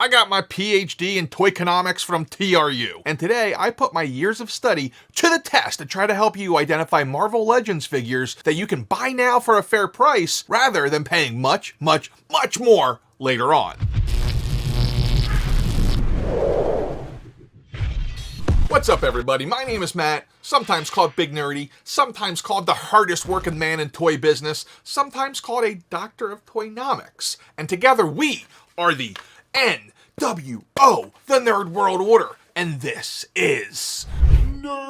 I got my PhD in toyconomics from TRU, and today I put my years of study to the test to try to help you identify Marvel Legends figures that you can buy now for a fair price rather than paying much more later on. What's up, everybody? My name is Matt, sometimes called Big Nerdy, sometimes called the hardest working man in toy business, sometimes called a doctor of toynomics. And together we are the NWO, the Nerd World Order. And this is Nerdzoic.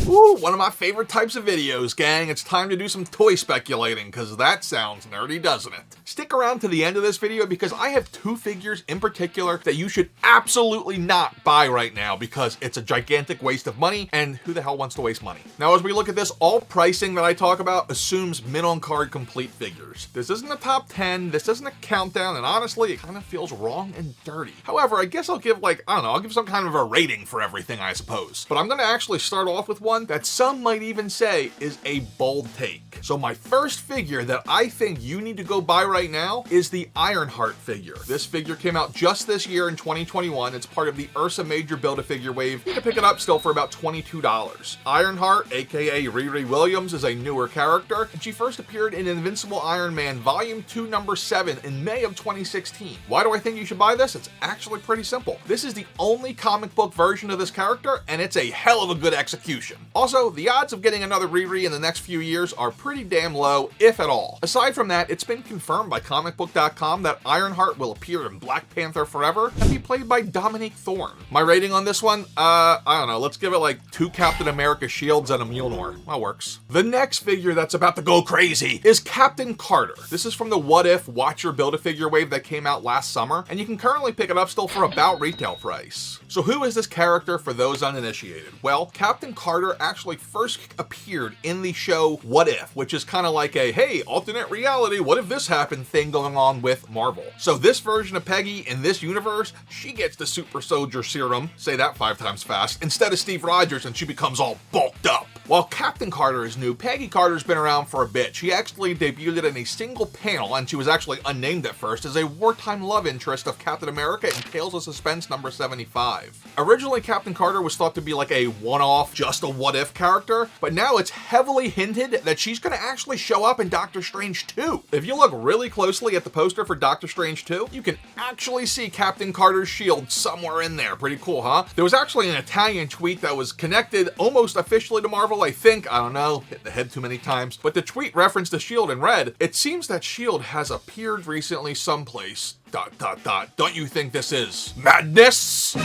Ooh, one of my favorite types of videos, gang. It's time to do some toy speculating, because that sounds nerdy, doesn't it? Stick around to the end of this video because I have two figures in particular that you should absolutely not buy right now because it's a gigantic waste of money, and who the hell wants to waste money? Now, as we look at this, all pricing that I talk about assumes mint-on-card complete figures. This isn't a top 10, this isn't a countdown, and honestly, it kind of feels wrong and dirty. However, I guess I'll give I'll give some kind of a rating for everything, I suppose. But I'm gonna actually start off with one that some might even say is a bold take. So my first figure that I think you need to go buy right now is the Ironheart figure. This figure came out just this year in 2021. It's part of the 𝐒𝐸𝐿𝐴 Build-A-Figure wave. You can pick it up still for about $22. Ironheart, aka Riri Williams, is a newer character, and she first appeared in Invincible Iron Man Volume 2, Number 7 in May of 2016. Why do I think you should buy this? It's actually pretty simple. This is the only comic book version of this character, and it's a hell of a good execution. Also, the odds of getting another Riri in the next few years are pretty damn low, if at all. Aside from that, it's been confirmed by comicbook.com that Ironheart will appear in Black Panther Forever and be played by Dominique Thorne. My rating on this one, I don't know, let's give it like 2 Captain America shields and a Mjolnir. That works. The next figure that's about to go crazy is Captain Carter. This is from the What If Watcher Build-A-Figure wave that came out last summer, and you can currently pick it up still for about retail price. So who is this character for those uninitiated? Well, Captain Carter actually first appeared in the show What If, which is kind of like a, hey, alternate reality, what if this happened thing going on with Marvel. So this version of Peggy in this universe, she gets the super soldier serum, say that 5 times fast, instead of Steve Rogers, and she becomes all bulked up. While Captain Carter is new, Peggy Carter's been around for a bit. She actually debuted in a single panel, and she was actually unnamed at first, as a wartime love interest of Captain America in Tales of Suspense number 75. Originally, Captain Carter was thought to be like a one-off, just a what-if character, but now it's heavily hinted that she's going to actually show up in Doctor Strange 2. If you look really closely at the poster for Doctor Strange 2, you can actually see Captain Carter's shield somewhere in there. Pretty cool, huh? There was actually an Italian tweet that was connected almost officially to Marvel, I think. I don't know, hit the head too many times, but the tweet referenced the shield and read, "It seems that shield has appeared recently someplace, ... Don't you think this is madness?"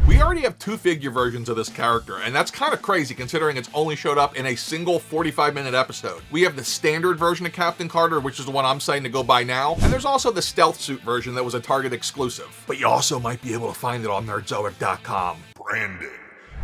We already have 2 figure versions of this character, and that's kind of crazy considering it's only showed up in a single 45-minute episode. We have the standard version of Captain Carter, which is the one I'm saying to go buy now, and there's also the stealth suit version that was a Target exclusive. But you also might be able to find it on Nerdzoic.com. Branding.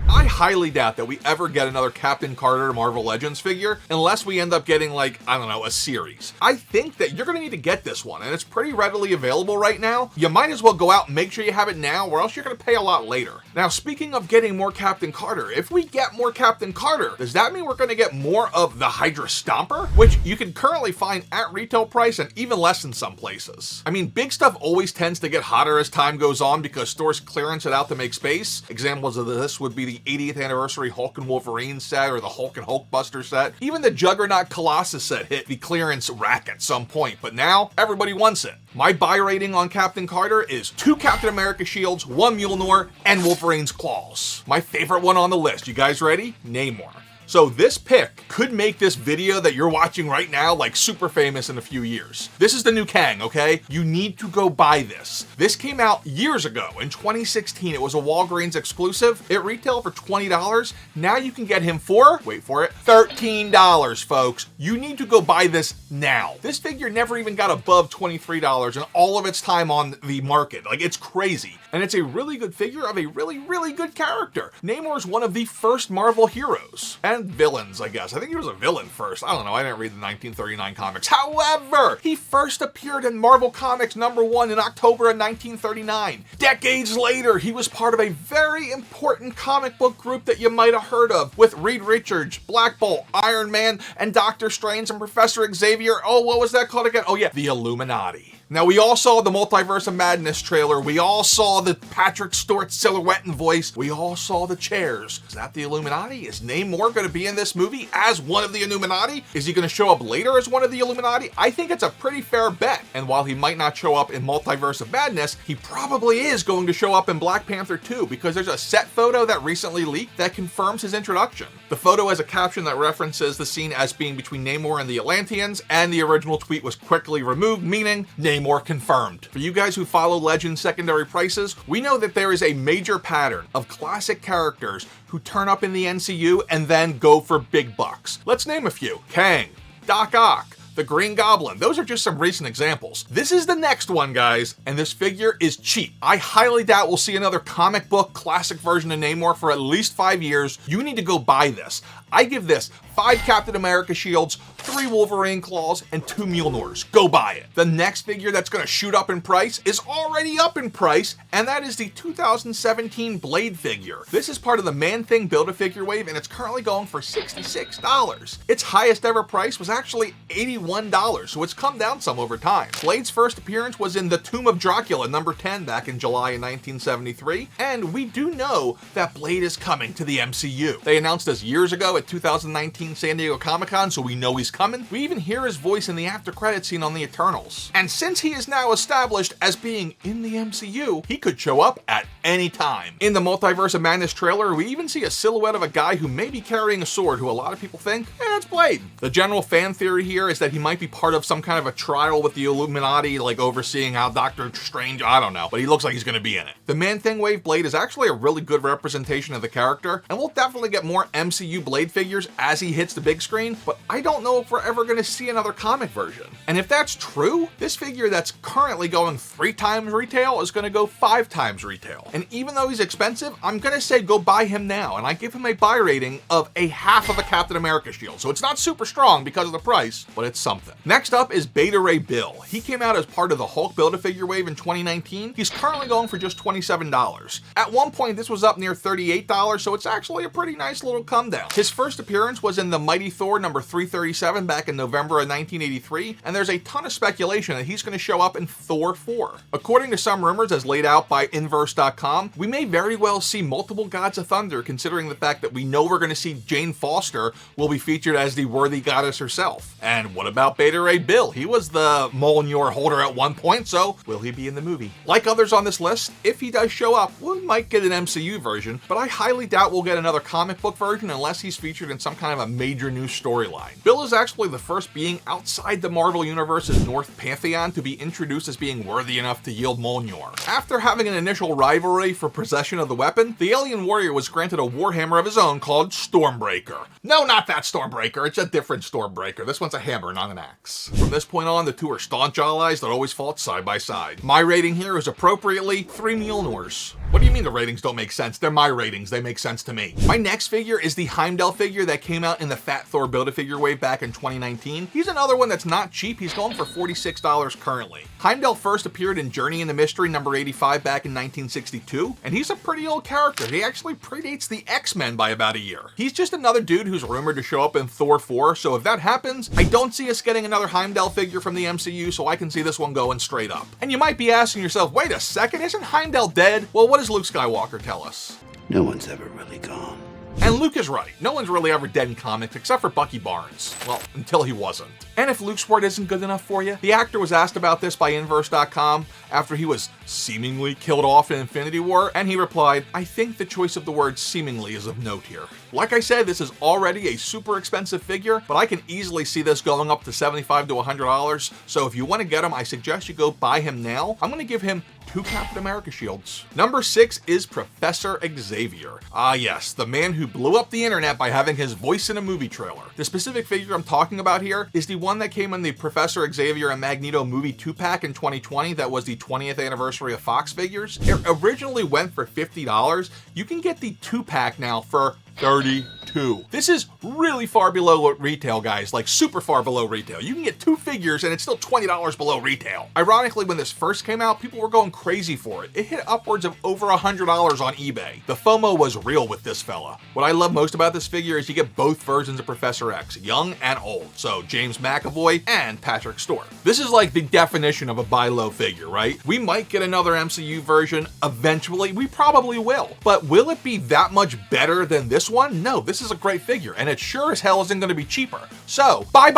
I highly doubt that we ever get another Captain Carter Marvel Legends figure unless we end up getting, like, I don't know, a series. I think that you're going to need to get this one, and it's pretty readily available right now. You might as well go out and make sure you have it now, or else you're going to pay a lot later. Now, speaking of getting more Captain Carter, if we get more Captain Carter, does that mean we're going to get more of the Hydra Stomper? Which you can currently find at retail price and even less in some places. I mean, big stuff always tends to get hotter as time goes on because stores clearance it out to make space. Examples of this would be the 80th anniversary Hulk and Wolverine set or the Hulk and Hulkbuster set. Even the Juggernaut Colossus set hit the clearance rack at some point, but now everybody wants it. My buy rating on Captain Carter is 2 Captain America shields, 1 Mjolnir, and Wolverine's claws. My favorite one on the list. You guys ready? Namor. So this pick could make this video that you're watching right now like super famous in a few years. This is the new Kang, okay? You need to go buy this. This came out years ago in 2016. It was a Walgreens exclusive. It retailed for $20. Now you can get him for, wait for it, $13, folks. You need to go buy this now. This figure never even got above $23 in all of its time on the market. Like, it's crazy. And it's a really good figure of a really good character. Namor is one of the first Marvel heroes. And and villains, I guess. I think he was a villain first. I don't know. I didn't read the 1939 comics. However, he first appeared in Marvel Comics #1 in October of 1939. Decades later, he was part of a very important comic book group that you might have heard of, with Reed Richards, Black Bolt, Iron Man, and Doctor Strange and Professor Xavier. Oh, what was that called again? Oh yeah, the Illuminati. Now, we all saw the Multiverse of Madness trailer. We all saw the Patrick Stewart silhouette and voice. We all saw the chairs. Is that the Illuminati? Is Namor going to be in this movie as one of the Illuminati? Is he going to show up later as one of the Illuminati? I think it's a pretty fair bet. And while he might not show up in Multiverse of Madness, he probably is going to show up in Black Panther 2, because there's a set photo that recently leaked that confirms his introduction. The photo has a caption that references the scene as being between Namor and the Atlanteans, and the original tweet was quickly removed, meaning Namor confirmed. For you guys who follow Legends secondary prices, we know that there is a major pattern of classic characters who turn up in the MCU and then go for big bucks. Let's name a few. Kang, Doc Ock, the Green Goblin. Those are just some recent examples. This is the next one, guys, and this figure is cheap. I highly doubt we'll see another comic book classic version of Namor for at least 5 years. You need to go buy this. I give this 5 Captain America shields, 3 Wolverine claws, and 2 Mjolnirs. Go buy it. The next figure that's going to shoot up in price is already up in price, and that is the 2017 Blade figure. This is part of the Man-Thing Build-A-Figure wave, and it's currently going for $66. Its highest ever price was actually $81, so it's come down some over time. Blade's first appearance was in The Tomb of Dracula #10 back in July of 1973, and we do know that Blade is coming to the MCU. They announced this years ago at 2019 San Diego Comic-Con, so we know he's coming. We even hear his voice in the after-credit scene on the Eternals. And since he is now established as being in the MCU, he could show up at any time. In the Multiverse of Madness trailer, we even see a silhouette of a guy who may be carrying a sword, who a lot of people think, it's Blade. The general fan theory here is that he might be part of some kind of a trial with the Illuminati, like overseeing how Doctor Strange, I don't know, but he looks like he's going to be in it. The Man-Thing Wave Blade is actually a really good representation of the character, and we'll definitely get more MCU Blade figures as he hits the big screen, but I don't know if we're ever going to see another comic version. And if that's true, this figure that's currently going 3 times retail is going to go 5 times retail. And even though he's expensive, I'm going to say go buy him now, and I give him a buy rating of a half of a Captain America shield. So it's not super strong because of the price, but it's something. Next up is Beta Ray Bill. He came out as part of the Hulk Build-A-Figure wave in 2019. He's currently going for just $27. At one point, this was up near $38, so it's actually a pretty nice little come down. His first appearance was in the Mighty Thor #337 back in November of 1983, and there's a ton of speculation that he's going to show up in Thor 4. According to some rumors as laid out by Inverse.com, we may very well see multiple Gods of Thunder, considering the fact that we know we're going to see Jane Foster will be featured as the worthy goddess herself. And what about Beta Ray Bill? He was the Mjolnir holder at one point, so will he be in the movie? Like others on this list, if he does show up, we might get an MCU version, but I highly doubt we'll get another comic book version unless he's featured in some kind of a major new storyline. Bill is actually the first being outside the Marvel Universe's North Pantheon to be introduced as being worthy enough to yield Mjolnir. After having an initial rivalry for possession of the weapon, the alien warrior was granted a warhammer of his own called Stormbreaker. No, not that Stormbreaker, it's a different Stormbreaker. This one's a hammer, not an axe. From this point on, the two are staunch allies that always fought side by side. My rating here is appropriately 3 Mjolnirs. What do you mean the ratings don't make sense? They're my ratings, they make sense to me. My next figure is the Heimdall figure that came out in the Fat Thor Build-A-Figure wave back in 2019. He's another one that's not cheap. He's going for $46 currently. Heimdall first appeared in Journey into Mystery #85 back in 1962, and he's a pretty old character. He actually predates the X-Men by about a year. He's just another dude who's rumored to show up in Thor 4, so if that happens, I don't see us getting another Heimdall figure from the MCU, so I can see this one going straight up. And you might be asking yourself, wait a second, isn't Heimdall dead? Well, what does Luke Skywalker tell us? No one's ever really gone. And Luke is right. No one's really ever dead in comics except for Bucky Barnes. Well, until he wasn't. And if Luke's word isn't good enough for you, the actor was asked about this by Inverse.com after he was seemingly killed off in Infinity War, and he replied, I think the choice of the word seemingly is of note here. Like I said, this is already a super expensive figure, but I can easily see this going up to $75 to $100, so if you want to get him, I suggest you go buy him now. I'm going to give him 2 Captain America shields. Number 6 is Professor Xavier. Ah yes, the man who blew up the internet by having his voice in a movie trailer. The specific figure I'm talking about here is the one that came in the Professor Xavier and Magneto movie 2-pack in 2020 that was the 20th anniversary of Fox figures. It originally went for $50. You can get the 2-pack now for $32. This is really far below retail, guys, like super far below retail. You can get 2 figures and it's still $20 below retail. Ironically, when this first came out, people were going crazy for it. It hit upwards of over $100 on eBay. The FOMO was real with this fella. What I love most about this figure is you get both versions of Professor X, young and old. So James McAvoy and Patrick Stewart. This is like the definition of a buy low figure, right? We might get another MCU version eventually. We probably will. But will it be that much better than this one? No, this is a great figure, and it sure as hell isn't going to be cheaper. So, buy.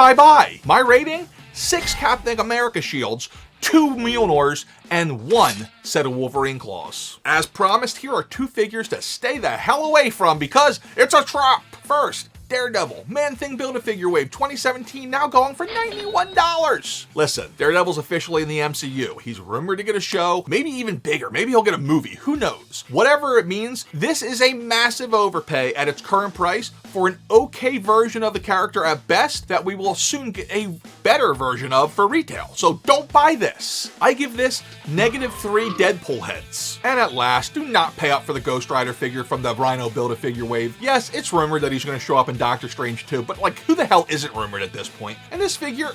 My rating? 6 Captain America shields, 2 Mjolnirs, and 1 set of Wolverine claws. As promised, here are 2 figures to stay the hell away from because it's a trap. First, Daredevil, Man-Thing Build-A-Figure Wave 2017, now going for $91. Listen, Daredevil's officially in the MCU. He's rumored to get a show, maybe even bigger. Maybe he'll get a movie, who knows? Whatever it means, this is a massive overpay at its current price for an okay version of the character at best that we will soon get a better version of for retail. So don't buy this. I give this -3 Deadpool heads. And at last, do not pay up for the Ghost Rider figure from the Rhino Build-A-Figure Wave. Yes, it's rumored that he's going to show up in Doctor Strange 2, but like, who the hell isn't rumored at this point? And this figure,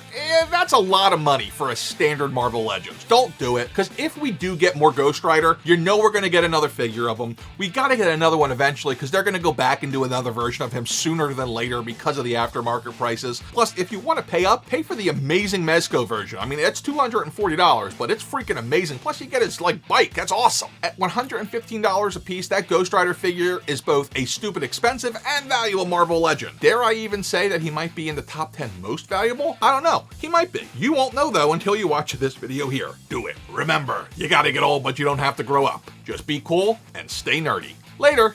that's a lot of money for a standard Marvel Legends. Don't do it, because if we do get more Ghost Rider, you know we're going to get another figure of him. We got to get another one eventually, because they're going to go back and do another version of him sooner than later because of the aftermarket prices. Plus, if you want to pay up, pay for the amazing Mezco version. I mean, it's $240, but it's freaking amazing. Plus, you get his like bike. That's awesome. At $115 a piece, that Ghost Rider figure is both a stupid expensive and valuable Marvel Legend. Dare I even say that he might be in the top 10 most valuable? I don't know. He might be. You won't know though until you watch this video here. Do it. Remember, you gotta get old, but you don't have to grow up. Just be cool and stay nerdy. Later.